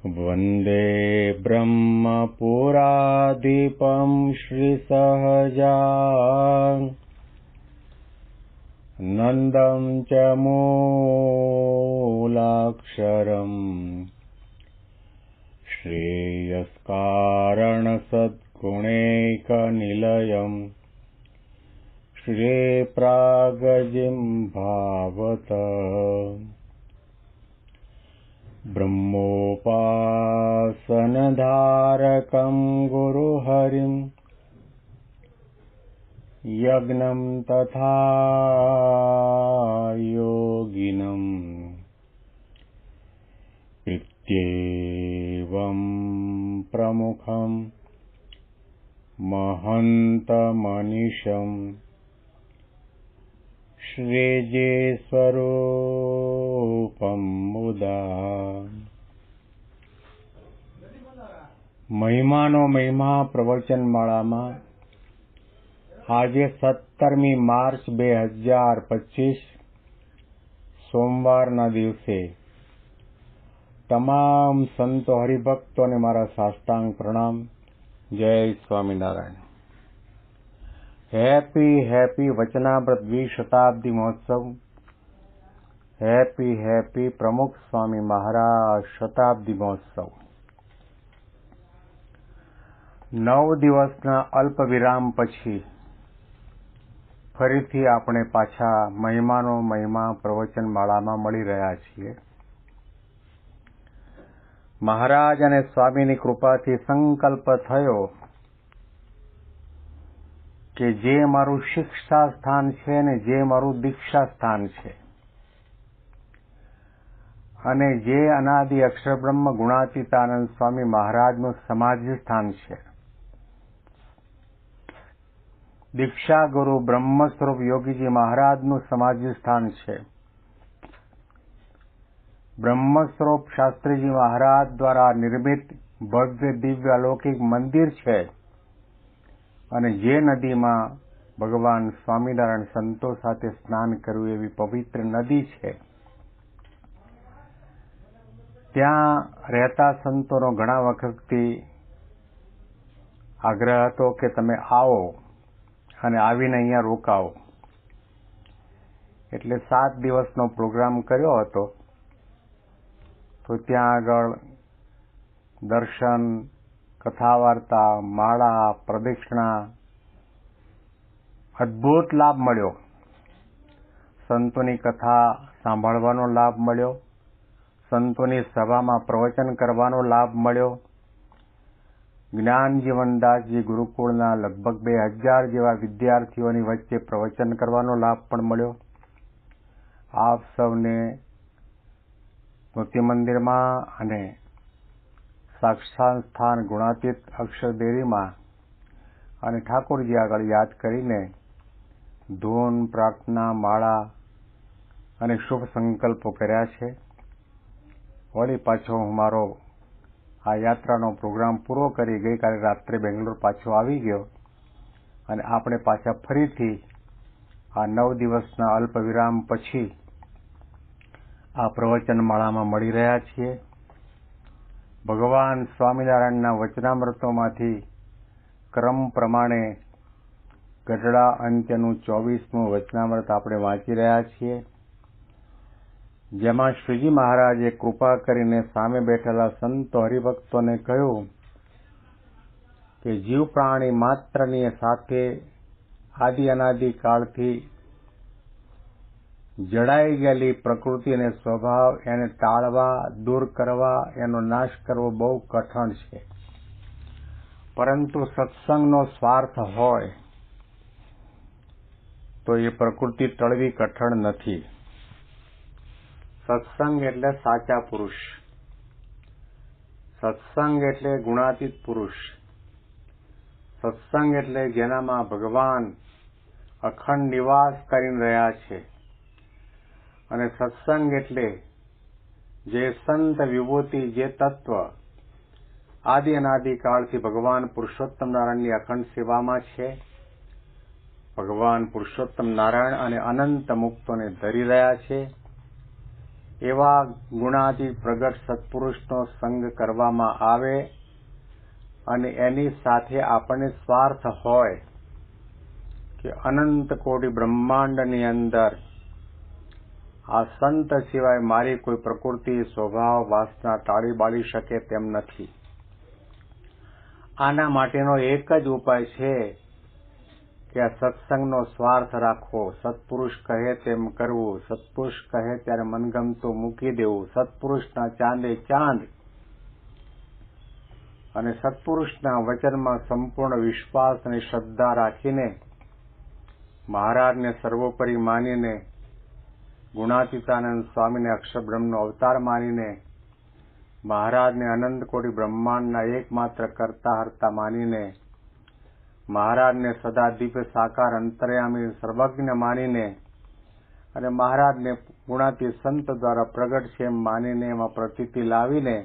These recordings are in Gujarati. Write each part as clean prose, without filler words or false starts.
वन्दे ब्रह्मपुराधिपं श्रीसहजानन्दं च मूलाक्षरम् श्रेयस्कारणसद्गुणैकनिलयम् श्रीप्रागजिह्वावत ब्रह्मोपासनधारकं गुरुहरिं यज्ञं तथा योगिनं इत्येवं प्रमुखं महन्तमनिशम् श्रीजे स्वरूपं मुदा મહિમાનો મહિમા પ્રવચન માળામાં આજે 17મી માર્ચ 2025 સોમવારના દિવસે તમામ સંતો હરિભક્તોને મારા સાષ્ટાંગ પ્રણામ. જય સ્વામિનારાયણ. હેપી વચનામૃત દ્વિશતાબ્દી મહોત્સવ. હેપી પ્રમુખ સ્વામી મહારાજ શતાબ્દી મહોત્સવ. 9 દિવસના અલ્પ વિરામ પછી ફરીથી આપણે પાછા મહિમાનો મહિમા પ્રવચન માળામાં મળી રહ્યા છીએ. મહારાજ અને સ્વામીની કૃપાથી સંકલ્પ થયો કે જે મારું શિક્ષા સ્થાન છે ને જે મારું દીક્ષા સ્થાન છે અને જે અનાદિ અક્ષર બ્રહ્મ ગુણાતીતાનંદ સ્વામી મહારાજનું સમાધિ સ્થાન છે, દીક્ષા ગુરુ બ્રહ્મ સ્વરૂપ યોગીજી મહારાજનું સમાધિ સ્થાન છે, બ્રહ્મ સ્વરૂપ શાસ્ત્રીજી મહારાજ દ્વારા નિર્મિત ભવ્ય દિવ્ય અલૌકિક મંદિર છે અને જે નદીમાં ભગવાન સ્વામિનારાયણ સંતો સાથે સ્નાન કર્યું એવી પવિત્ર નદી છે, ત્યાં રહેતા સંતોનો ઘણા વખતથી આગ્રહ હતો કે તમે આવો અને આવીને અહીંયા રોકાવો. એટલે 7 દિવસનો પ્રોગ્રામ કર્યો હતો. તો ત્યાં આગળ દર્શન, કથા વાર્તા, માળા, પ્રદક્ષિણા અદ્ભુત લાભ મળ્યો. સંતોની કથા સાંભળવાનો લાભ મળ્યો, સંતોની સભામાં પ્રવચન કરવાનો લાભ મળ્યો. જ્ઞાનજીવનદાસજી ગુરુકુળના લગભગ 2000 જેવા વિદ્યાર્થીઓની વચ્ચે પ્રવચન કરવાનો લાભ પણ મળ્યો. આપ સૌને મોતી મંદિરમાં અને સાક્ષાત સ્થાન ગુણાતીત અક્ષરદેરીમાં અને ઠાકોરજી આગળ યાદ કરીને ધૂન, પ્રાર્થના, માળા અને શુભ સંકલ્પો કર્યા છે. વળી પાછો હું મારો આ યાત્રાનો પ્રોગ્રામ પૂરો કરી ગઈકાલે રાત્રે બેંગ્લોર પાછો આવી ગયો અને આપણે પાછા ફરીથી આ 9 દિવસના અલ્પ વિરામ પછી આ પ્રવચન માળામાં મળી રહ્યા છીએ. ભગવાન સ્વામિનારાયણના વચનામૃતોમાંથી ક્રમ પ્રમાણે ગઢડા અંત્યનું 24મું વચનામૃત આપણે વાંચી રહ્યા છીએ, જેમાં શ્રીજી મહારાજે કૃપા કરીને સામે બેઠેલા સંતો હરિભક્તોને કહ્યું કે જીવ પ્રાણી માત્રની સાથે આદિ અનાદિ કાળથી જડાઈ ગયેલી પ્રકૃતિ અને સ્વભાવ એને ટાળવા, દૂર કરવા, એનો નાશ કરવો બહુ કઠણ છે. પરંતુ સત્સંગનો સ્વાર્થ હોય તો એ પ્રકૃતિ ટળવી કઠણ નથી. સત્સંગ એટલે સાચા પુરુષ, સત્સંગ એટલે ગુણાતીત પુરુષ, સત્સંગ એટલે જેનામાં ભગવાન અખંડ નિવાસ કરી રહ્યા છે અને સત્સંગ એટલે જે સંત વિભૂતિ, જે તત્વ આદિ અનાદિ કાળથી ભગવાન પુરુષોત્તમ નારાયણની અખંડ સેવામાં છે, ભગવાન પુરુષોત્તમ નારાયણ અને અનંત મુક્તોને ધરી રહ્યા છે, એવા ગુણાતીત પ્રગટ સત્પુરુષનો સંગ કરવામાં આવે અને એની સાથે આપણને સ્વાર્થ હોય કે અનંત કોટી બ્રહ્માંડની અંદર આ સંત સિવાય મારી કોઈ પ્રકૃતિ સ્વભાવ વાસના ટાળી બાળી શકે તેમ નથી. આના માટેનો એક જ ઉપાય છે કે આ સત્સંગનો સ્વાર્થ રાખવો, સત્પુરુષ કહે તેમ કરવું, સત્પુરુષ કહે ત્યારે મનગમતું મૂકી દેવું, સત્પુરુષના ચાંદે ચાંદ અને સત્પુરુષના વચનમાં સંપૂર્ણ વિશ્વાસ અને શ્રદ્ધા રાખીને મહારાજને સર્વોપરી માનીને ગુણાતીતાનંદ સ્વામીને અક્ષરબ્રહ્મનો અવતાર માનીને મહારાજને અનંત કોટી બ્રહ્માંડના એકમાત્ર કરતા હર્તા માનીને મહારાજને સદા દિવ્ય સાકાર અંતર્યામી સર્વજ્ઞ માનીને અને મહારાજને ગુણાતીત સંત દ્વારા પ્રગટ છે એમ માનીને એમાં પ્રતીતિ લાવીને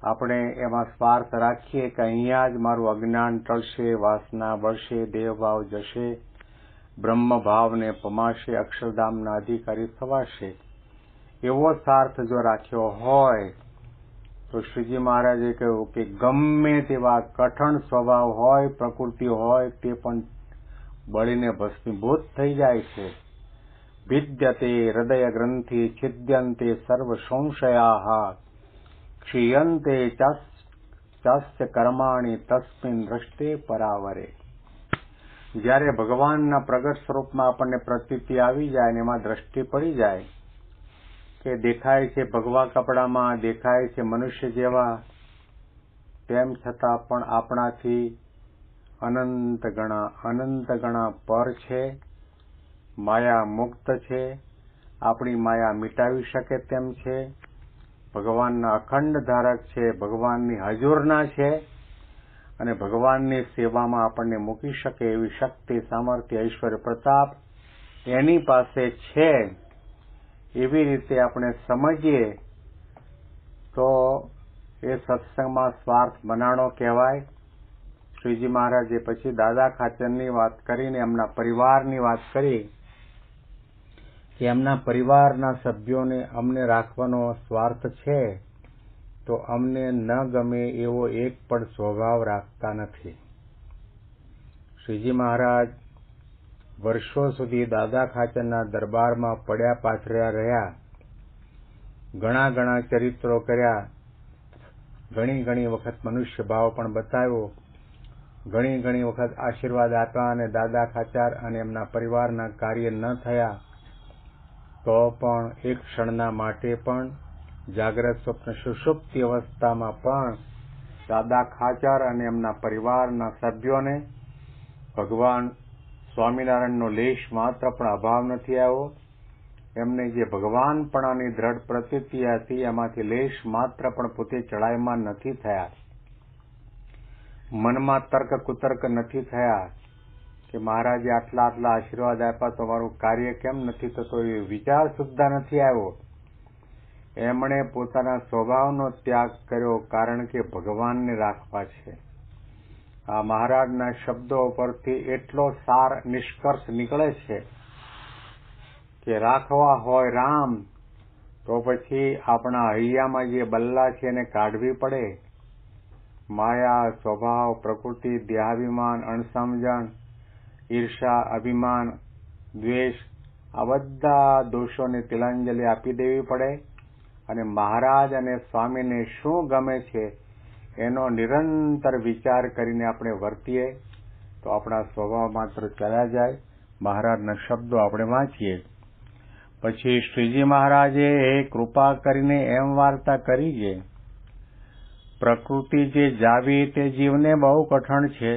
આપણે એમાં સ્વાર્થ રાખીએ કે અહીંયા જ મારું અજ્ઞાન ટળશે, વાસના બળશે, દેહભાવ જશે, બ્રહ્મભાવને પમાશે, અક્ષરધામના અધિકારી થવાશે. એવો સ્વાર્થ જો રાખ્યો હોય તો શ્રીજી મહારાજે કહ્યું કે ગમે તેવા કઠણ સ્વભાવ હોય, પ્રકૃતિ હોય, તે પણ બળીને ભસ્મીભૂત થઈ જાય છે. ભિદ્યતે હૃદય ગ્રંથિ છિદ્યંતે સર્વ સંશયાઃ ક્ષીયંતે ચાસ્ય કર્માણિ તસ્મિન દ્રષ્ટે પરાવરે. જ્યારે ભગવાનના પ્રગટ સ્વરૂપમાં આપણને પ્રતીતિ આવી જાય અને એમાં દ્રષ્ટિ પડી જાય કે દેખાય છે ભગવા કપડામાં, દેખાય છે મનુષ્ય જેવા, તેમ છતાં પણ આપણાથી અનંત ગણા પર છે, માયા મુક્ત છે, આપણી માયા મિટાવી શકે તેમ છે, ભગવાનના અખંડ ધારક છે, ભગવાનની હજુરના છે અને ભગવાનની સેવામાં આપણને મૂકી શકે એવી શક્તિ, સામર્થ્ય, ઐશ્વર્ય, પ્રતાપ એની પાસે છે. એવી રીતે આપણે સમજીએ તો એ સત્સંગમાં સ્વાર્થ બનાણો કહેવાય. શ્રીજી મહારાજે પછી દાદા ખાચરની વાત કરીને એમના પરિવારની વાત કરી કે એમના પરિવારના સભ્યોને અમને રાખવાનો સ્વાર્થ છે તો અમને ન ગમે એવો એક પણ સ્વભાવ રાખતા નથી. શ્રીજી મહારાજ વર્ષો સુધી દાદા ખાચરના દરબારમાં પડ્યા પાથર્યા રહ્યા, ઘણા ચરિત્રો કર્યા, ઘણી વખત મનુષ્ય ભાવ પણ બતાવ્યો, ઘણી વખત આશીર્વાદ આપ્યા અને દાદા ખાચર અને એમના પરિવારના કાર્ય ન થયા તો પણ એક ક્ષણના માટે પણ જાગ્રત સ્વપ્ન સુષુપ્તિ અવસ્થામાં પણ દાદા ખાચર અને એમના પરિવારના સભ્યોને ભગવાન સ્વામિનારાયણનો લેશ માત્ર પણ અભાવ નથી આવ્યો. એમને જે ભગવાનપણાની દ્રઢ પ્રતીતિ હતી એમાંથી લેશ માત્ર પણ પોતે ચડાયમાન નથી થયા. મનમાં તર્ક કુતર્ક નથી થયા કે મહારાજે આટલા આશીર્વાદ આપ્યા તો મારું કાર્ય કેમ નથી થતો, એ વિચાર સુદ્ધા નથી આવ્યો. એમણે પોતાના સ્વભાવનો ત્યાગ કર્યો કારણ કે ભગવાનને રાખવા છે. આ મહારાજના શબ્દો પરથી એટલો સાર નિષ્કર્ષ નીકળે છે કે રાખવા હોય રામ તો પછી આપણા હૈયામાં જે બલ્લા છે એને કાઢવી પડે. માયા, સ્વભાવ, પ્રકૃતિ, દેહાભિમાન, અણસમજણ, ઈર્ષા, અભિમાન, દ્વેષ આ બધા દોષોને તિલાંજલિ આપી દેવી પડે અને મહારાજ અને સ્વામીને શું ગમે છે એનો નિરંતર વિચાર કરીને આપણે વર્તીએ તો આપણા સ્વભાવ માત્ર ચલા જાય. મહારાજના શબ્દો આપણે વાંચીએ. પછી શ્રીજી મહારાજે કૃપા કરીને એમ વાર્તા કરી છે, પ્રકૃતિ જે જાવી તે જીવને બહુ કઠણ છે,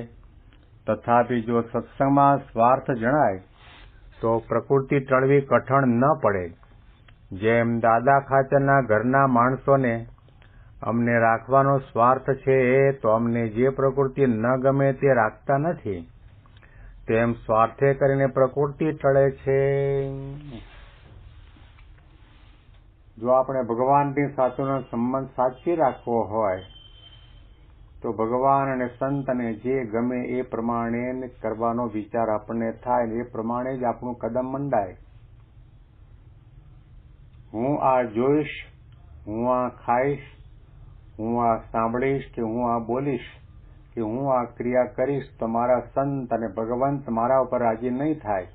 તથાપિ જો સત્સંગમાં સ્વાર્થ જણાય તો પ્રકૃતિ ટળવી કઠણ ન પડે. જેમ દાદા ખાચરના ઘરના માણસોને અમને રાખવાનો સ્વાર્થ છે તો અમને જે પ્રકૃતિ ન ગમે તે રાખતા નથી, તેમ સ્વાર્થે કરીને પ્રકૃતિ ટળે છે. જો આપણે ભગવાનની સાથેનો સંબંધ સાચી રાખવો હોય તો ભગવાન અને સંતને જે ગમે એ પ્રમાણે કરવાનો વિચાર આપણને થાય, એ પ્રમાણે જ આપણું કદમ મંડાય. હું આ જોઈશ, હું આ ખાઈશ, હું આ સાંભળીશ કે હું આ બોલીશ કે હું આ ક્રિયા કરીશ તો મારા સંત અને ભગવંત મારા ઉપર રાજી નહીં થાય.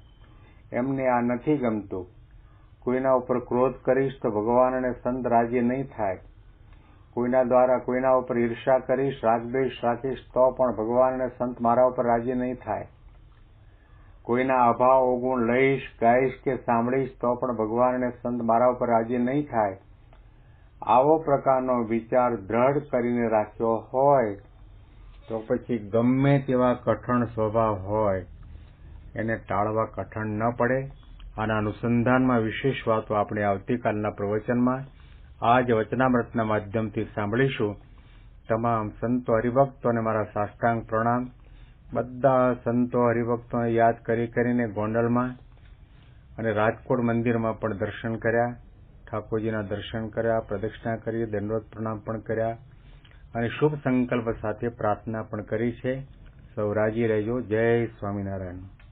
એમને આ નથી ગમતું. કોઈના ઉપર ક્રોધ કરીશ તો ભગવાન અને સંત રાજી નહીં થાય. કોઈના દ્વારા કોઈના ઉપર ઈર્ષા કરીશ, રાગદ્વેષ રાખીશ તો પણ ભગવાન અને સંત મારા ઉપર રાજી નહીં થાય. કોઈના અભાવ અવગુણ લઈશ, ગાઈશ કે સાંભળીશ તો પણ ભગવાન અને સંત મારા ઉપર રાજી નહીં થાય. આવો પ્રકારનો વિચાર દ્રઢ કરીને રાખ્યો હોય તો પછી ગમે તેવા કઠણ સ્વભાવ હોય એને ટાળવા કઠણ ન પડે. આના અનુસંધાનમાં વિશેષ વાતો આપણે આવતીકાલના પ્રવચનમાં આ જ વચનામૃતના માધ્યમથી સાંભળીશું. તમામ સંતો હરિભક્તોને મારા સાષ્ટાંગ પ્રણામ. બધા સંતો હરિભક્તોને યાદ કરીને ગોંડલમાં અને રાજકોટ મંદિરમાં પણ દર્શન કર્યા, ઠાકોરજીના દર્શન કર્યા, પ્રદક્ષિણા કરી, દંડવત પ્રણામ પણ કર્યા અને શુભ સંકલ્પ સાથે પ્રાર્થના પણ કરી છે. સૌ રાજી રહેજો. જય સ્વામિનારાયણ.